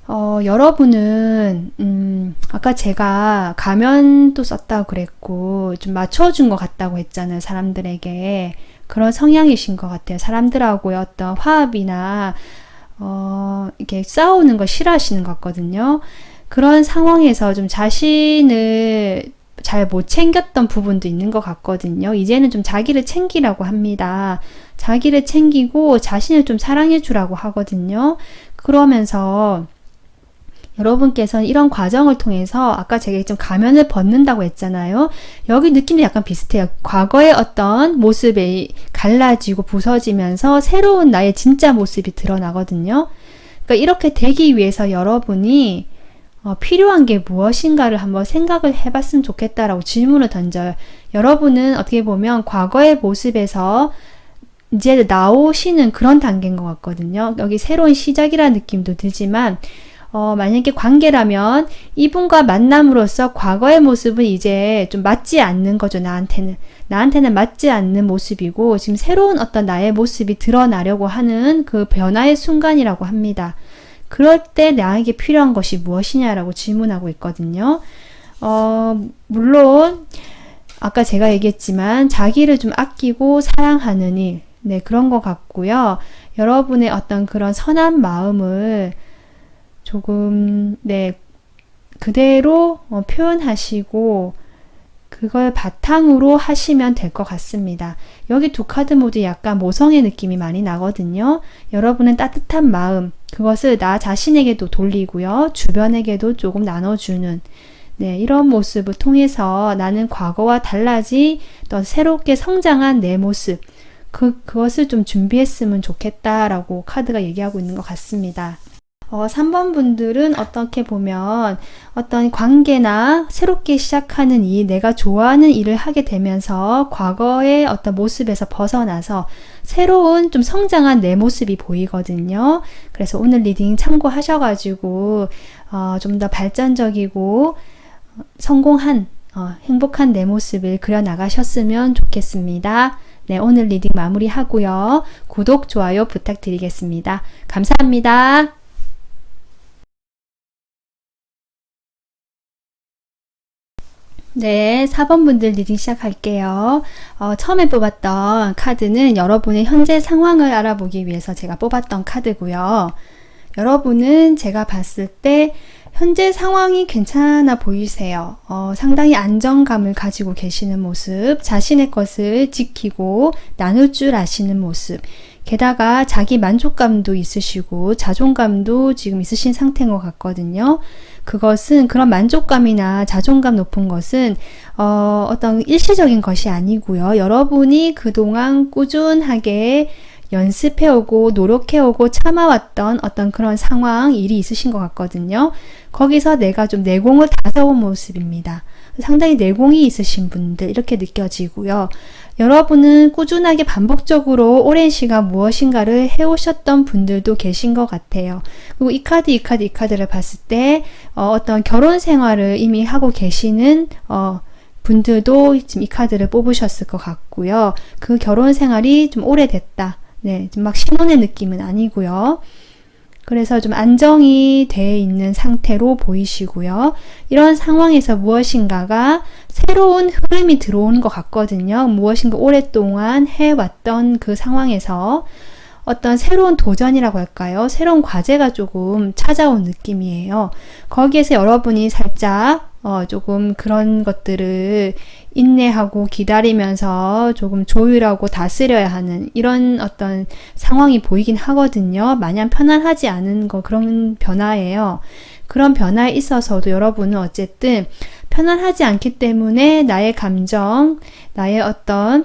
여러분은, 아까 제가 가면도 썼다고 그랬고, 좀 맞춰준 것 같다고 했잖아요, 사람들에게. 그런 성향이신 것 같아요. 사람들하고의 어떤 화합이나, 이렇게 싸우는 거 싫어하시는 것 같거든요. 그런 상황에서 좀 자신을 잘 못 챙겼던 부분도 있는 것 같거든요. 이제는 좀 자기를 챙기라고 합니다. 자기를 챙기고 자신을 좀 사랑해 주라고 하거든요. 그러면서 여러분께서는 이런 과정을 통해서 아까 제가 좀 가면을 벗는다고 했잖아요. 여기 느낌도 약간 비슷해요. 과거의 어떤 모습이 갈라지고 부서지면서 새로운 나의 진짜 모습이 드러나거든요. 그러니까 이렇게 되기 위해서 여러분이 필요한 게 무엇인가를 한번 생각을 해봤으면 좋겠다라고 질문을 던져요. 여러분은 어떻게 보면 과거의 모습에서 이제 나오시는 그런 단계인 것 같거든요. 여기 새로운 시작이라는 느낌도 들지만 만약에 관계라면 이분과 만남으로써 과거의 모습은 이제 좀 맞지 않는 거죠. 나한테는 맞지 않는 모습이고 지금 새로운 어떤 나의 모습이 드러나려고 하는 그 변화의 순간이라고 합니다. 그럴 때 나에게 필요한 것이 무엇이냐라고 질문하고 있거든요. 물론 아까 제가 얘기했지만 자기를 좀 아끼고 사랑하는 일, 네, 그런 것 같고요. 여러분의 어떤 그런 선한 마음을 조금, 네, 그대로 표현하시고 그걸 바탕으로 하시면 될 것 같습니다. 여기 두 카드 모두 약간 모성의 느낌이 많이 나거든요. 여러분은 따뜻한 마음, 그것을 나 자신에게도 돌리고요. 주변에게도 조금 나눠주는, 네, 이런 모습을 통해서 나는 과거와 달라지 또 새롭게 성장한 내 모습, 그것을 좀 준비했으면 좋겠다라고 카드가 얘기하고 있는 것 같습니다. 3번 분들은 어떻게 보면 어떤 관계나 새롭게 시작하는 일, 내가 좋아하는 일을 하게 되면서 과거의 어떤 모습에서 벗어나서 새로운 좀 성장한 내 모습이 보이거든요. 그래서 오늘 리딩 참고하셔가지고 좀 더 발전적이고 성공한 행복한 내 모습을 그려나가셨으면 좋겠습니다. 네, 오늘 리딩 마무리하고요. 구독, 좋아요 부탁드리겠습니다. 감사합니다. 네, 4번 분들 리딩 시작할게요. 처음에 뽑았던 카드는 여러분의 현재 상황을 알아보기 위해서 제가 뽑았던 카드고요. 여러분은 제가 봤을 때 현재 상황이 괜찮아 보이세요. 상당히 안정감을 가지고 계시는 모습, 자신의 것을 지키고 나눌 줄 아시는 모습, 게다가 자기 만족감도 있으시고 자존감도 지금 있으신 상태인 것 같거든요. 그것은 그런 만족감이나 자존감 높은 것은 어떤 일시적인 것이 아니고요. 여러분이 그동안 꾸준하게 연습해오고 노력해오고 참아왔던 어떤 그런 상황, 일이 있으신 것 같거든요. 거기서 내가 좀 내공을 다져온 모습입니다. 상당히 내공이 있으신 분들 이렇게 느껴지고요. 여러분은 꾸준하게 반복적으로 오랜 시간 무엇인가를 해오셨던 분들도 계신 것 같아요. 그리고 이 카드를 봤을 때 어떤 결혼 생활을 이미 하고 계시는 분들도 지금 이 카드를 뽑으셨을 것 같고요. 그 결혼 생활이 좀 오래됐다. 네, 막 신혼의 느낌은 아니고요. 그래서 좀 안정이 돼 있는 상태로 보이시고요. 이런 상황에서 무엇인가가 새로운 흐름이 들어오는 것 같거든요. 무엇인가 오랫동안 해왔던 그 상황에서 어떤 새로운 도전이라고 할까요? 새로운 과제가 조금 찾아온 느낌이에요. 거기에서 여러분이 살짝 조금 그런 것들을 인내하고 기다리면서 조금 조율하고 다스려야 하는 이런 어떤 상황이 보이긴 하거든요. 마냥 편안하지 않은 그런 변화예요. 그런 변화에 있어서도 여러분은 어쨌든 편안하지 않기 때문에 나의 감정, 나의 어떤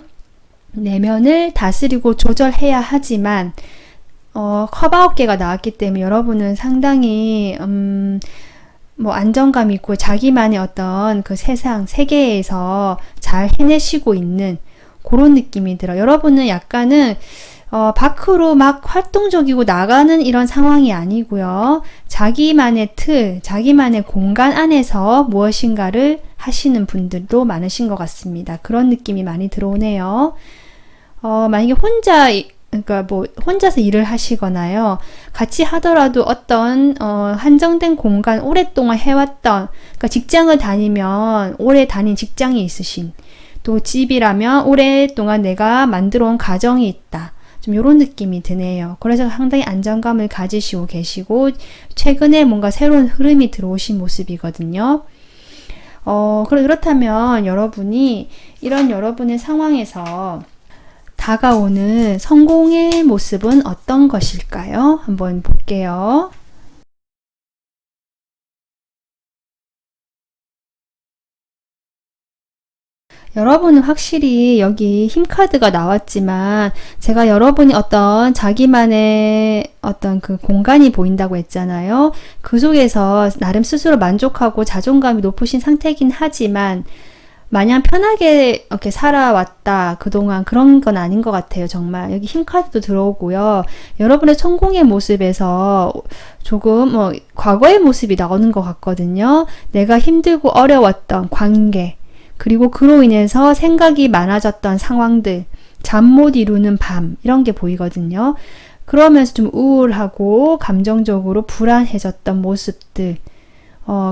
내면을 다스리고 조절해야 하지만 커바웃계가 나왔기 때문에 여러분은 상당히 안정감 있고 자기만의 어떤 그 세계에서 잘 해내시고 있는 그런 느낌이 들어요. 여러분은 약간은 밖으로 막 활동적이고 나가는 이런 상황이 아니고요. 자기만의 자기만의 공간 안에서 무엇인가를 하시는 분들도 많으신 것 같습니다. 그런 느낌이 많이 들어오네요. 만약에 혼자 그러니까 뭐 혼자서 일을 하시거나요. 같이 하더라도 어떤 한정된 공간 오랫동안 해왔던, 그러니까 직장을 다니면 오래 다닌 직장이 있으신, 또 집이라면 오랫동안 내가 만들어 온 가정이 있다. 좀 이런 느낌이 드네요. 그래서 상당히 안정감을 가지시고 계시고 최근에 뭔가 새로운 흐름이 들어오신 모습이거든요. 그렇다면 여러분이 이런 여러분의 상황에서 다가오는 성공의 모습은 어떤 것일까요? 한번 볼게요. 여러분은 확실히 여기 힘카드가 나왔지만 제가 여러분이 어떤 자기만의 어떤 그 공간이 보인다고 했잖아요. 그 속에서 나름 스스로 만족하고 자존감이 높으신 상태이긴 하지만 마냥 편하게 이렇게 살아왔다 그동안 그런 건 아닌 것 같아요. 정말 여기 힘카드도 들어오고요. 여러분의 성공의 모습에서 조금 과거의 모습이 나오는 것 같거든요. 내가 힘들고 어려웠던 관계, 그리고 그로 인해서 생각이 많아졌던 상황들, 잠 못 이루는 밤, 이런 게 보이거든요. 그러면서 좀 우울하고 감정적으로 불안해졌던 모습들,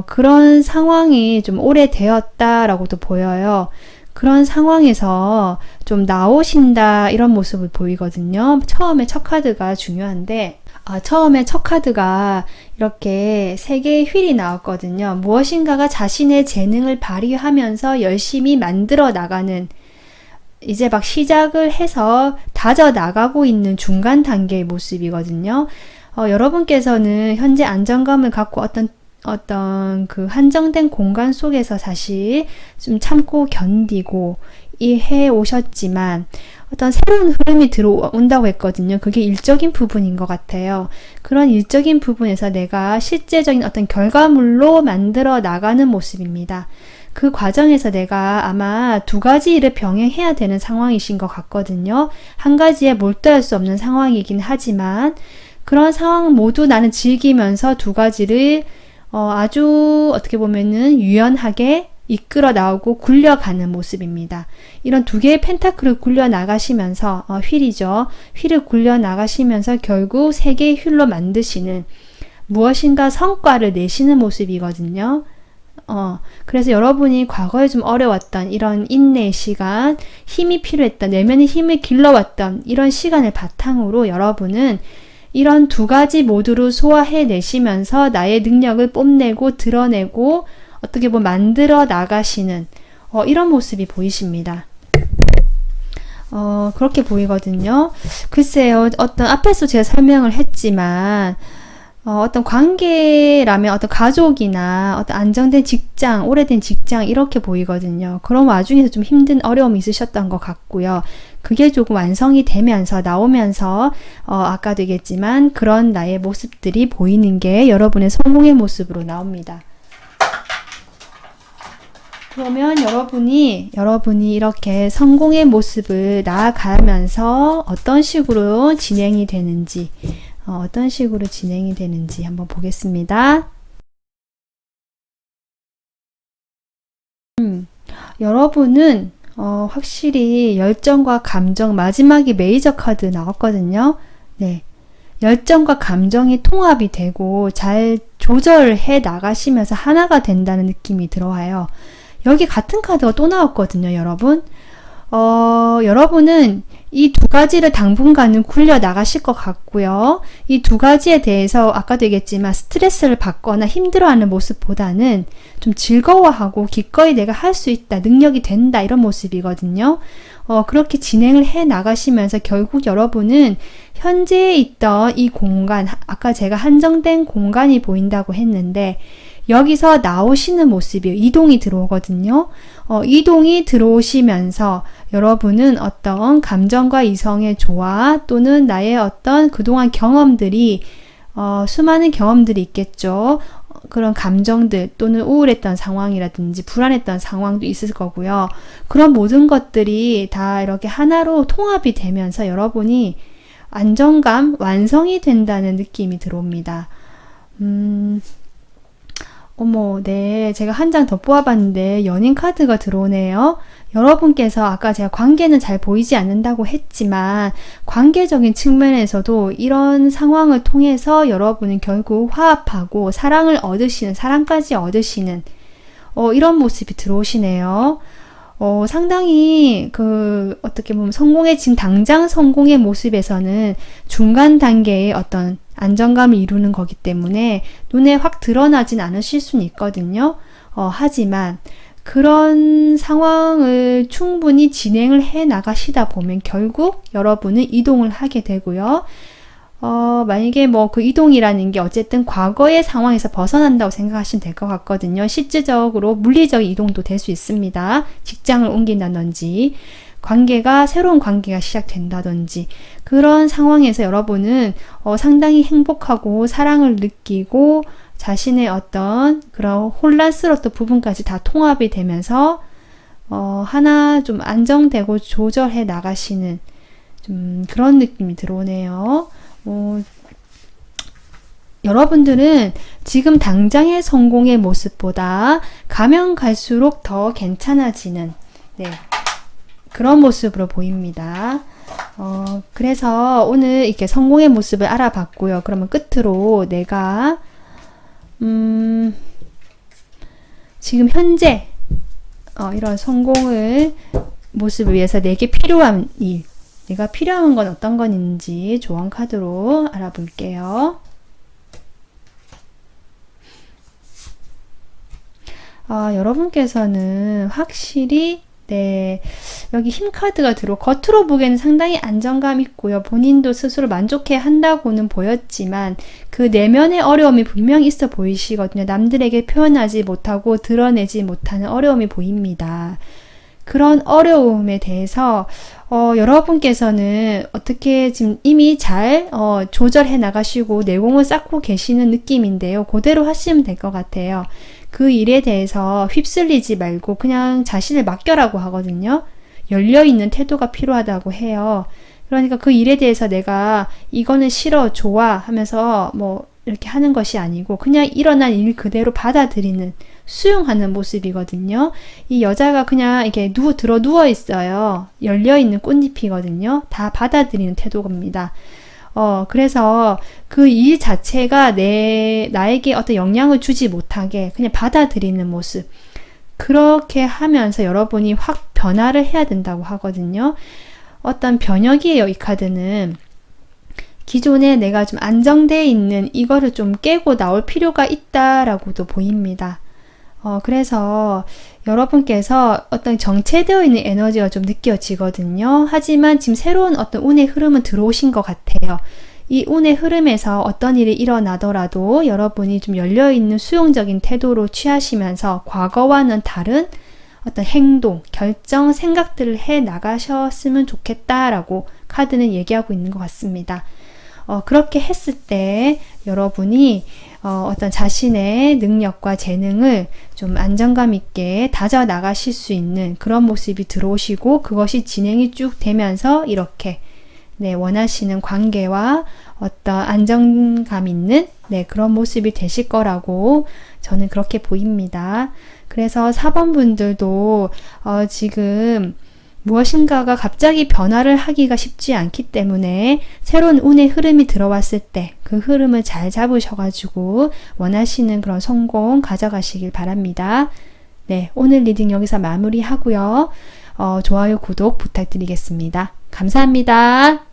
그런 상황이 좀 오래되었다라고도 보여요. 그런 상황에서 좀 나오신다, 이런 모습을 보이거든요. 처음에 첫 카드가 중요한데, 처음에 첫 카드가 이렇게 세 개의 휠이 나왔거든요. 무엇인가가 자신의 재능을 발휘하면서 열심히 만들어 나가는, 이제 막 시작을 해서 다져 나가고 있는 중간 단계의 모습이거든요. 여러분께서는 현재 안정감을 갖고 어떤 그 한정된 공간 속에서 사실 좀 참고 견디고 해 오셨지만 어떤 새로운 흐름이 들어온다고 했거든요. 그게 일적인 부분인 것 같아요. 그런 일적인 부분에서 내가 실제적인 어떤 결과물로 만들어 나가는 모습입니다. 그 과정에서 내가 아마 두 가지 일을 병행해야 되는 상황이신 것 같거든요. 한 가지에 몰두할 수 없는 상황이긴 하지만 그런 상황 모두 나는 즐기면서 두 가지를 아주 어떻게 보면은 유연하게 이끌어 나오고 굴려가는 모습입니다. 이런 두 개의 펜타클을 굴려 나가시면서 휠이죠. 휠을 굴려 나가시면서 결국 세 개의 휠로 만드시는 무엇인가 성과를 내시는 모습이거든요. 그래서 여러분이 과거에 좀 어려웠던 이런 인내의 시간, 힘이 필요했던, 내면의 힘을 길러왔던 이런 시간을 바탕으로 여러분은 이런 두 가지 모두를 소화해 내시면서 나의 능력을 뽐내고 드러내고 어떻게 보면 만들어 나가시는 이런 모습이 보이십니다. 그렇게 보이거든요. 글쎄요, 어떤 앞에서 제가 설명을 했지만 어떤 관계라면 어떤 가족이나 어떤 안정된 직장, 오래된 직장 이렇게 보이거든요. 그런 와중에서 좀 힘든 어려움이 있으셨던 것 같고요. 그게 조금 완성이 되면서 나오면서 아까도 얘기했지만 그런 나의 모습들이 보이는 게 여러분의 성공의 모습으로 나옵니다. 그러면 여러분이 이렇게 성공의 모습을 나아가면서 어떤 식으로 진행이 되는지 한번 보겠습니다. 여러분은 확실히 열정과 감정, 마지막에 메이저 카드 나왔거든요. 네. 열정과 감정이 통합이 되고 잘 조절해 나가시면서 하나가 된다는 느낌이 들어와요. 여기 같은 카드가 또 나왔거든요, 여러분. 여러분은 이 두 가지를 당분간은 굴려 나가실 것 같고요. 이 두 가지에 대해서 아까도 얘기했지만 스트레스를 받거나 힘들어하는 모습보다는 좀 즐거워하고 기꺼이 내가 할 수 있다, 능력이 된다 이런 모습이거든요. 그렇게 진행을 해 나가시면서 결국 여러분은 현재 있던 이 공간, 아까 제가 한정된 공간이 보인다고 했는데 여기서 나오시는 모습이에요. 이동이 들어오거든요. 이동이 들어오시면서 여러분은 어떤 감정과 이성의 조화 또는 나의 어떤 그동안 경험들이 수많은 경험들이 있겠죠. 그런 감정들 또는 우울했던 상황이라든지 불안했던 상황도 있을 거고요. 그런 모든 것들이 다 이렇게 하나로 통합이 되면서 여러분이 안정감, 완성이 된다는 느낌이 들어옵니다. 네. 제가 한 장 더 뽑아봤는데 연인 카드가 들어오네요. 여러분께서 아까 제가 관계는 잘 보이지 않는다고 했지만 관계적인 측면에서도 이런 상황을 통해서 여러분은 결국 화합하고 사랑을 얻으시는, 사랑까지 얻으시는 이런 모습이 들어오시네요. 상당히 어떻게 보면 지금 당장 성공의 모습에서는 중간 단계의 어떤 안정감을 이루는 거기 때문에 눈에 확 드러나진 않으실 수는 있거든요. 하지만 그런 상황을 충분히 진행을 해 나가시다 보면 결국 여러분은 이동을 하게 되고요. 만약에 그 이동이라는 게 어쨌든 과거의 상황에서 벗어난다고 생각하시면 될 것 같거든요. 실질적으로 물리적 이동도 될 수 있습니다. 직장을 옮긴다든지, 새로운 관계가 시작된다든지, 그런 상황에서 여러분은 상당히 행복하고 사랑을 느끼고 자신의 어떤 그런 혼란스러웠던 부분까지 다 통합이 되면서 하나 좀 안정되고 조절해 나가시는 좀 그런 느낌이 들어오네요. 여러분들은 지금 당장의 성공의 모습보다 가면 갈수록 더 괜찮아지는 그런 모습으로 보입니다. 그래서 오늘 이렇게 성공의 모습을 알아봤고요. 그러면 끝으로 내가 지금 현재 이런 성공을 모습을 위해서 내게 필요한 일, 내가 필요한 건 어떤 건 있는지 조언 카드로 알아볼게요. 여러분께서는 확실히 여기 힘 카드가 겉으로 보기에는 상당히 안정감 있고요. 본인도 스스로 만족해 한다고는 보였지만 그 내면의 어려움이 분명히 있어 보이시거든요. 남들에게 표현하지 못하고 드러내지 못하는 어려움이 보입니다. 그런 어려움에 대해서 여러분께서는 어떻게 지금 이미 잘 조절해 나가시고 내공을 쌓고 계시는 느낌인데요. 그대로 하시면 될 것 같아요. 그 일에 대해서 휩쓸리지 말고 그냥 자신을 맡겨라고 하거든요. 열려있는 태도가 필요하다고 해요. 그러니까 그 일에 대해서 내가 이거는 싫어, 좋아 하면서 이렇게 하는 것이 아니고 그냥 일어난 일 그대로 받아들이는, 수용하는 모습이거든요. 이 여자가 그냥 이렇게 누워 있어요. 열려있는 꽃잎이거든요. 다 받아들이는 태도입니다. 그래서 그 일 자체가 나에게 어떤 영향을 주지 못하게 그냥 받아들이는 모습. 그렇게 하면서 여러분이 확 변화를 해야 된다고 하거든요. 어떤 변혁이에요, 이 카드는. 기존에 내가 좀 안정되어 있는 이거를 좀 깨고 나올 필요가 있다라고도 보입니다. 그래서 여러분께서 어떤 정체되어 있는 에너지가 좀 느껴지거든요. 하지만 지금 새로운 어떤 운의 흐름은 들어오신 것 같아요. 이 운의 흐름에서 어떤 일이 일어나더라도 여러분이 좀 열려있는 수용적인 태도로 취하시면서 과거와는 다른 어떤 행동, 결정, 생각들을 해 나가셨으면 좋겠다라고 카드는 얘기하고 있는 것 같습니다. 그렇게 했을 때 여러분이 어떤 자신의 능력과 재능을 좀 안정감 있게 다져 나가실 수 있는 그런 모습이 들어오시고 그것이 진행이 쭉 되면서 이렇게 원하시는 관계와 어떤 안정감 있는 그런 모습이 되실 거라고 저는 그렇게 보입니다. 그래서 4번 분들도 지금 무엇인가가 갑자기 변화를 하기가 쉽지 않기 때문에 새로운 운의 흐름이 들어왔을 때 그 흐름을 잘 잡으셔가지고 원하시는 그런 성공 가져가시길 바랍니다. 오늘 리딩 여기서 마무리하고요. 좋아요, 구독 부탁드리겠습니다. 감사합니다.